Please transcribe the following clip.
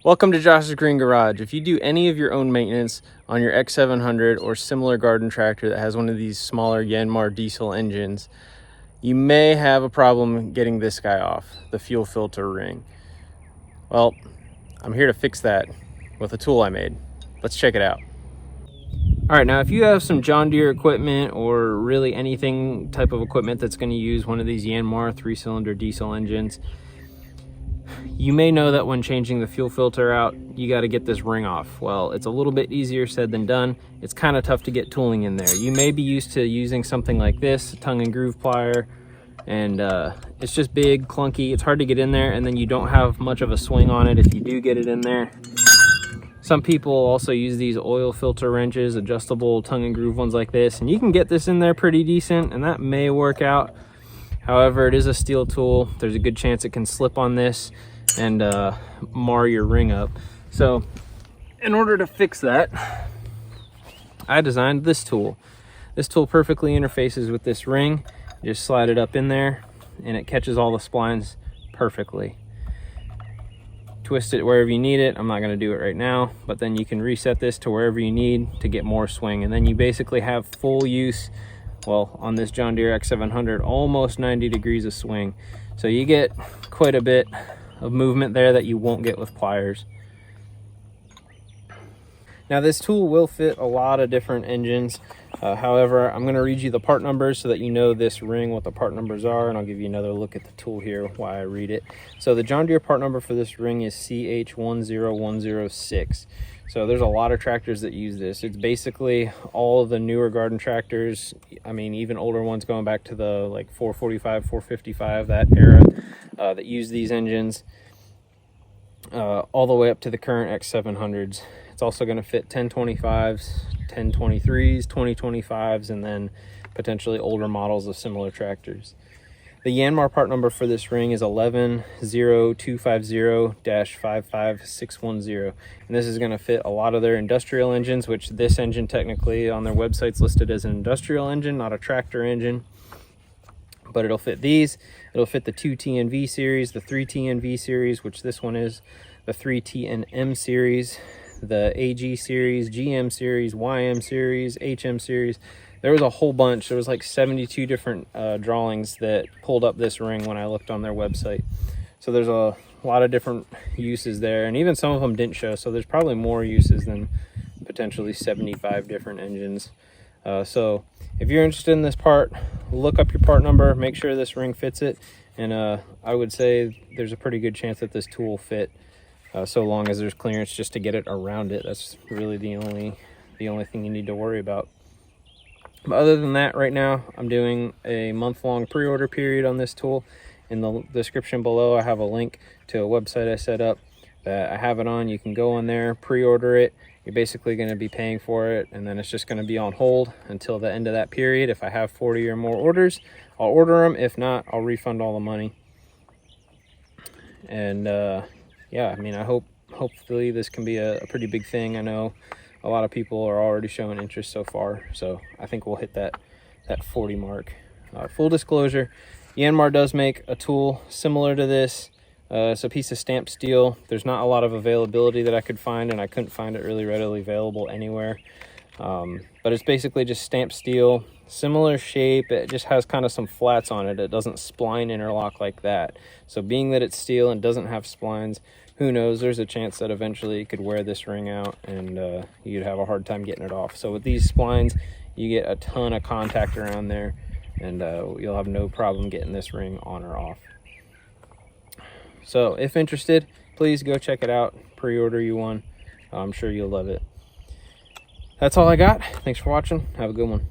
Welcome to Josh's Green Garage. If you do any of your own maintenance on your X700 or similar garden tractor that has one of these smaller Yanmar diesel engines, you may have a problem getting this guy off, the fuel filter ring. Well, I'm here to fix that with a tool I made. Let's check it out. All right, now if you have some John Deere equipment or really anything type of equipment that's going to use one of these Yanmar 3-cylinder diesel engines, you may know that when changing the fuel filter out, you got to get this ring off. Well, it's a little bit easier said than done. It's kind of tough to get tooling in there. You may be used to using something like this, a tongue and groove plier, and it's just big, clunky. It's hard to get in there, and then you don't have much of a swing on it if you do get it in there. Some people also use these oil filter wrenches, adjustable tongue and groove ones like this, and you can get this in there pretty decent, and that may work out. However, it is a steel tool. There's a good chance it can slip on this and mar your ring up. So in order to fix that, I designed this tool. This tool perfectly interfaces with this ring. You just slide it up in there and it catches all the splines perfectly. Twist it wherever you need it. I'm not going to do it right now, but then you can reset this to wherever you need to get more swing, and then you basically have full use. Well, on this John Deere X700, almost 90 degrees of swing. So you get quite a bit of movement there that you won't get with pliers. Now this tool will fit a lot of different engines. However, I'm going to read you the part numbers so that you know this ring, what the part numbers are, and I'll give you another look at the tool here while I read it. So the John Deere part number for this ring is CH10106. So there's a lot of tractors that use this. It's basically all of the newer garden tractors. I mean, even older ones going back to the like 445, 455, that era, that use these engines, all the way up to the current X700s. It's also going to fit 1025s, 1023s, 2025s, and then potentially older models of similar tractors. The Yanmar part number for this ring is 110250-55610, and this is going to fit a lot of their industrial engines, which this engine technically on their website's listed as an industrial engine, not a tractor engine. But it'll fit these. It'll fit the 2TNV series, the 3TNV series, which this one is, the 3TNM series, the AG series, GM series, YM series, HM series. There was a whole bunch. There was like 72 different drawings that pulled up this ring when I looked on their website. So there's a lot of different uses there, and even some of them didn't show. So there's probably more uses than potentially 75 different engines. So if you're interested in this part, look up your part number, make sure this ring fits it, and I would say there's a pretty good chance that this tool will fit, so long as there's clearance just to get it around it. That's really the only thing you need to worry about. But other than that, right now I'm doing a month-long pre-order period on this tool. In the description below I have a link to a website I set up that I have it on. You can go on there, pre-order it. You're basically going to be paying for it, and then it's just going to be on hold until the end of that period. If I have 40 or more orders, I'll order them. If not, I'll refund all the money. And yeah, I mean, hopefully this can be a pretty big thing. I know a lot of people are already showing interest so far, so I think we'll hit that 40 mark. Full disclosure, Yanmar does make a tool similar to this. It's a piece of stamped steel. There's not a lot of availability that I could find, and I couldn't find it really readily available anywhere. But it's basically just stamped steel, similar shape. It just has kind of some flats on it. It doesn't spline interlock like that. So being that it's steel and doesn't have splines, who knows, there's a chance that eventually you could wear this ring out and you'd have a hard time getting it off. So with these splines, you get a ton of contact around there, and you'll have no problem getting this ring on or off. So if interested, please go check it out, pre-order you one. I'm sure you'll love it. That's all I got. Thanks for watching. Have a good one.